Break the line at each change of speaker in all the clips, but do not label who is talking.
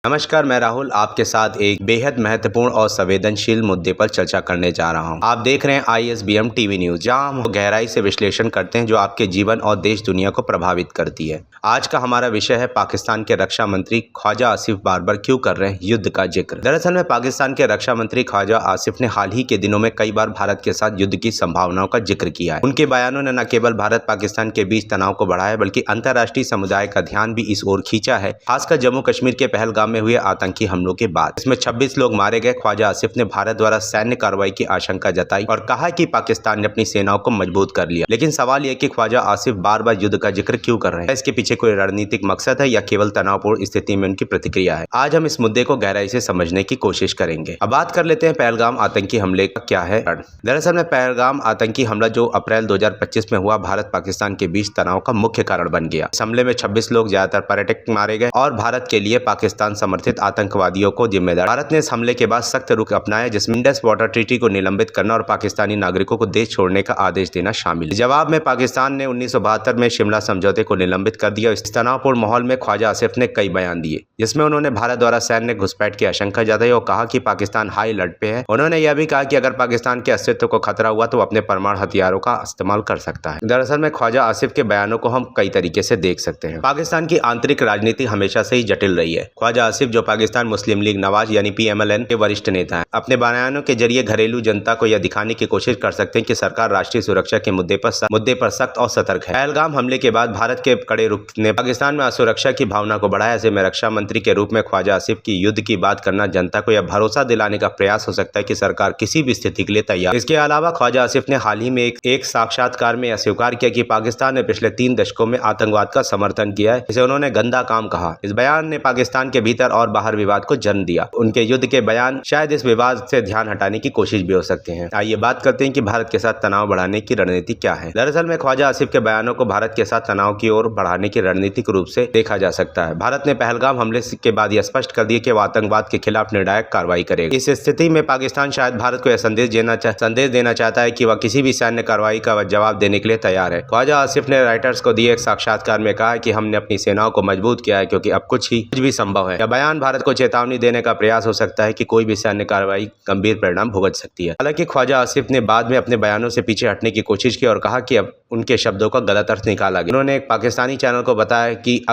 नमस्कार, मैं राहुल आपके साथ एक बेहद महत्वपूर्ण और संवेदनशील मुद्दे पर चर्चा करने जा रहा हूं। आप देख रहे हैं ISBM टीवी न्यूज, जहां हम गहराई से विश्लेषण करते हैं जो आपके जीवन और देश दुनिया को प्रभावित करती है। आज का हमारा विषय है पाकिस्तान के रक्षा मंत्री ख्वाजा आसिफ बार-बार क्यों कर रहे हैं युद्ध का जिक्र। दरअसल में पाकिस्तान के रक्षा मंत्री ख्वाजा आसिफ ने हाल ही के दिनों में कई बार भारत के साथ युद्ध की संभावनाओं का जिक्र किया है। उनके बयानों ने न केवल भारत पाकिस्तान के बीच तनाव को बढ़ाया बल्कि अंतर्राष्ट्रीय समुदाय का ध्यान भी इस ओर खींचा है, खासकर जम्मू कश्मीर के पहलगाम में हुए आतंकी हमलों के बाद। इसमें 26 लोग मारे गए। ख्वाजा आसिफ ने भारत द्वारा सैन्य कार्रवाई की आशंका जताई और कहा कि पाकिस्तान ने अपनी सेनाओं को मजबूत कर लिया। लेकिन सवाल यह कि ख्वाजा आसिफ बार बार युद्ध का जिक्र क्यों कर रहे हैं? इसके पीछे कोई रणनीतिक मकसद है या केवल तनावपूर्ण स्थिति में उनकी प्रतिक्रिया है? आज हम इस मुद्दे को गहराई से समझने की कोशिश करेंगे। अब बात कर लेते हैं पहलगाम आतंकी हमले का क्या है। दरअसल में पहलगाम आतंकी हमला जो अप्रैल 2025 में हुआ, भारत पाकिस्तान के बीच तनाव का मुख्य कारण बन गया। इस हमले में 26 लोग, ज्यादातर पर्यटक, मारे गए और भारत के लिए पाकिस्तान समर्थित आतंकवादियों को जिम्मेदार। भारत ने इस हमले के बाद सख्त रुख अपनाया, जिसमें इंडस वाटर ट्रीटी को निलंबित करना और पाकिस्तानी नागरिकों को देश छोड़ने का आदेश देना शामिल है। जवाब में पाकिस्तान ने 1972 में शिमला समझौते को निलंबित कर दिया। इस तनावपूर्ण माहौल में ख्वाजा आसिफ ने कई बयान दिए, जिसमें उन्होंने भारत द्वारा सैन्य घुसपैठ की आशंका जताई और कहा कि पाकिस्तान हाई अलर्ट पे है। उन्होंने यह भी कहा कि अगर पाकिस्तान के अस्तित्व को खतरा हुआ तो अपने परमाणु हथियारों का इस्तेमाल कर सकता है। दरअसल में ख्वाजा आसिफ के बयानों को हम कई तरीके से देख सकते हैं। पाकिस्तान की आंतरिक राजनीति हमेशा से ही जटिल रही है। ख्वाजा आसिफ, जो पाकिस्तान मुस्लिम लीग नवाज यानी PMLN के वरिष्ठ नेता हैं, अपने बयानों के जरिए घरेलू जनता को यह दिखाने की कोशिश कर सकते हैं कि सरकार राष्ट्रीय सुरक्षा के मुद्दे पर सख्त और सतर्क है। पहलगाम हमले के बाद भारत के कड़े रुख ने पाकिस्तान में असुरक्षा की भावना को बढ़ाया। ऐसे में रक्षा मंत्री के रूप में ख्वाजा आसिफ की युद्ध की बात करना जनता को यह भरोसा दिलाने का प्रयास हो सकता है कि सरकार किसी भी स्थिति के लिए तैयार। इसके अलावा ख्वाजा आसिफ ने हाल ही में एक साक्षात्कार में यह स्वीकार किया कि पाकिस्तान ने पिछले 3 दशकों में आतंकवाद का समर्थन किया है। इसे उन्होंने गंदा काम कहा। इस बयान ने पाकिस्तान के भीतर और बाहर विवाद को जन्म दिया। उनके युद्ध के बयान शायद इस विवाद से ध्यान हटाने की कोशिश भी हो सकते हैं। आइए बात करते हैं कि भारत के साथ तनाव बढ़ाने की रणनीति क्या है। दरअसल में ख्वाजा आसिफ के बयानों को भारत के साथ तनाव की ओर बढ़ाने की रणनीतिक रूप से देखा जा सकता है। भारत ने पहलगाम हमले के बाद यह स्पष्ट कर दिया कि वह आतंकवाद के खिलाफ निर्णायक कार्रवाई करेगा। इस स्थिति में पाकिस्तान शायद भारत को यह संदेश देना चाहता है कि वह किसी भी सैन्य कार्रवाई का जवाब देने के लिए तैयार है। ख्वाजा आसिफ ने राइटर्स को दिए एक साक्षात्कार में कहा कि हमने अपनी सेनाओं को मजबूत किया है क्योंकि अब कुछ भी संभव है। यह बयान भारत को चेतावनी देने का प्रयास हो सकता है कि कोई भी सैन्य कार्रवाई गंभीर परिणाम भुगत सकती है। हालांकि ख्वाजा आसिफ ने बाद में अपने बयानों से पीछे हटने की कोशिश की और कहा कि अब उनके शब्दों का गलत अर्थ निकाला गया। उन्होंने एक पाकिस्तानी चैनल को बताया कि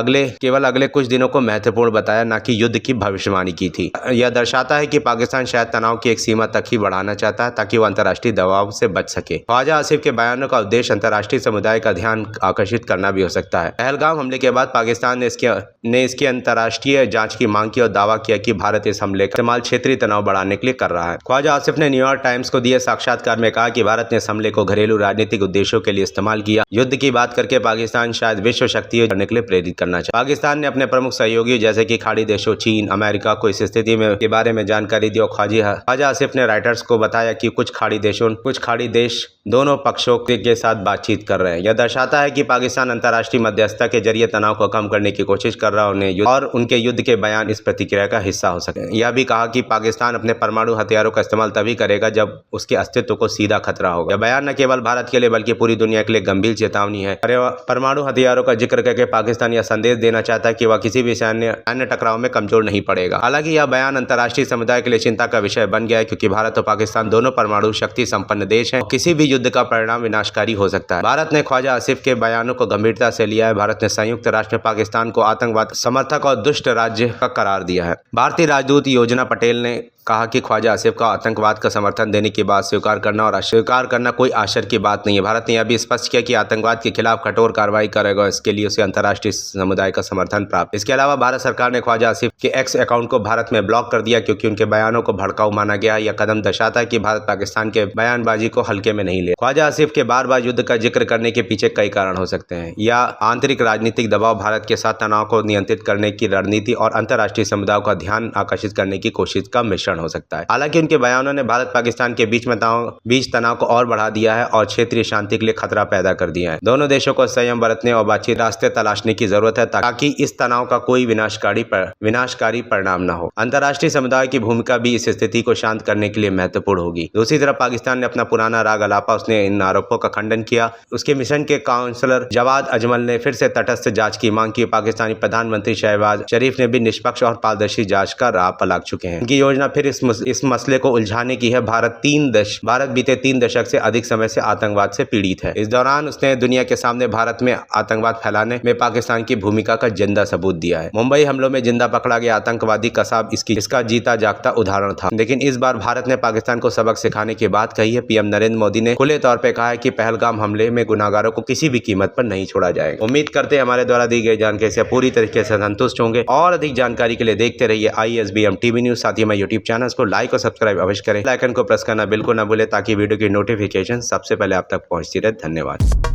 केवल अगले कुछ दिनों को महत्वपूर्ण बताया, न कि युद्ध की भविष्यवाणी की थी। यह दर्शाता है कि पाकिस्तान शायद तनाव की एक सीमा तक ही बढ़ाना चाहता है ताकि वो अंतर्राष्ट्रीय दबाव से बच सके। ख्वाजा आसिफ के बयानों का उद्देश्य अंतर्राष्ट्रीय समुदाय का ध्यान आकर्षित करना भी हो सकता है। पहलगाम हमले के बाद पाकिस्तान ने इसकी अंतर्राष्ट्रीय जांच की मांग की और दावा किया कि भारत इस हमले का इस्तेमाल क्षेत्रीय तनाव बढ़ाने के लिए कर रहा है। ख्वाजा आसिफ ने न्यूयॉर्क टाइम्स को दिए साक्षात्कार में कहा कि भारत ने इस हमले को घरेलू राजनीतिक उद्देश्यों के लिए इस्तेमाल किया। युद्ध की बात करके पाकिस्तान शायद विश्व शक्तियों करने के लिए प्रेरित करना चाहिए। पाकिस्तान ने अपने प्रमुख सहयोगियों जैसे कि खाड़ी देशों चीन, अमेरिका को इस स्थिति के बारे में जानकारी दी और ख्वाजा आसिफ ने राइटर्स को बताया कि कुछ खाड़ी देश दोनों पक्षों के साथ बातचीत कर रहे हैं। यह दर्शाता है कि पाकिस्तान अंतर्राष्ट्रीय मध्यस्थता के जरिए तनाव को कम करने की कोशिश कर रहा है और उनके युद्ध के बयान इस प्रतिक्रिया का हिस्सा हो सकते हैं। यह भी कहा कि पाकिस्तान अपने परमाणु हथियारों का इस्तेमाल तभी करेगा जब उसके अस्तित्व को सीधा खतरा होगा। यह बयान न केवल भारत के लिए बल्कि पूरी दुनिया के लिए गंभीर चेतावनी है। परमाणु हथियारों का जिक्र करके पाकिस्तान यह संदेश देना चाहता है कि वह किसी भी सैन्य टकराव में कमजोर नहीं पड़ेगा। हालांकि यह बयान अंतर्राष्ट्रीय समुदाय के लिए चिंता का विषय बन गया है क्योंकि भारत और पाकिस्तान दोनों परमाणु शक्ति संपन्न देश हैं। किसी भी युद्ध का परिणाम विनाशकारी हो सकता है। भारत ने ख्वाजा आसिफ के बयानों को गंभीरता से लिया है। भारत ने संयुक्त राष्ट्र में पाकिस्तान को आतंकवाद समर्थक और दुष्ट राज्य का करार दिया है। भारतीय राजदूत योजना पटेल ने कहा कि ख्वाजा आसिफ का आतंकवाद का समर्थन देने की बात स्वीकार करना और अस्वीकार करना कोई आश्चर्य की बात नहीं है। भारत ने यह भी स्पष्ट किया कि आतंकवाद के खिलाफ कठोर कार्रवाई करेगा। इसके लिए उसे अंतर्राष्ट्रीय समुदाय का समर्थन प्राप्त। इसके अलावा भारत सरकार ने ख्वाजा आसिफ के एक्स अकाउंट को भारत में ब्लॉक कर दिया क्योंकि उनके बयानों को भड़काऊ माना गया। यह कदम दर्शाता है कि भारत पाकिस्तान के बयानबाजी को हल्के में नहीं ले। ख्वाजा आसिफ के बार बार युद्ध का जिक्र करने के पीछे कई कारण हो सकते हैं। या आंतरिक राजनीतिक दबाव, भारत के साथ तनाव को नियंत्रित करने की रणनीति और अंतर्राष्ट्रीय समुदाय का ध्यान आकर्षित करने की कोशिश का मिश्रण क्षण हो सकता है। हालांकि उनके बयानों ने भारत पाकिस्तान के बीच तनाव को और बढ़ा दिया है और क्षेत्रीय शांति के लिए खतरा पैदा कर दिया है। दोनों देशों को संयम बरतने और बातचीत रास्ते तलाशने की जरूरत है ताकि इस तनाव का कोई विनाशकारी परिणाम न हो। अंतर्राष्ट्रीय समुदाय की भूमिका भी इस स्थिति को शांत करने के लिए महत्वपूर्ण होगी। दूसरी तरफ पाकिस्तान ने अपना पुराना राग अलापा, उसने इन आरोपों का खंडन किया। उसके मिशन के काउंसलर जवाद अजमल ने फिर से तटस्थ जांच की मांग की। पाकिस्तानी प्रधानमंत्री शहबाज शरीफ ने भी निष्पक्ष और पारदर्शी जांच का राह पर लग चुके हैं। उनकी योजना फिर इस मसले को उलझाने की है। भारत बीते 3 दशक से अधिक समय से आतंकवाद से पीड़ित है। इस दौरान उसने दुनिया के सामने भारत में आतंकवाद फैलाने में पाकिस्तान की भूमिका का जिंदा सबूत दिया है। मुंबई हमलों में जिंदा पकड़ा गया आतंकवादी कसाब इसका जीता जागता उदाहरण था। लेकिन इस बार भारत ने पाकिस्तान को सबक सिखाने की बात कही है। पीएम नरेंद्र मोदी ने खुले तौर पर कहा है कि पहलगाम हमले में गुनाहगारों को किसी भी कीमत पर नहीं छोड़ा जाएगा। उम्मीद करते हैं हमारे द्वारा दी गई जानकारी से पूरी तरीके से संतुष्ट होंगे और अधिक जानकारी के लिए देखते रहिए ISBM टीवी न्यूज। साथ ही हमारे यूट्यूब चैनल को लाइक और सब्सक्राइब अवश्य करें। बेल आइकन को प्रेस करना बिल्कुल न भूले ताकि वीडियो की नोटिफिकेशन सबसे पहले आप तक पहुंचती रहे। धन्यवाद।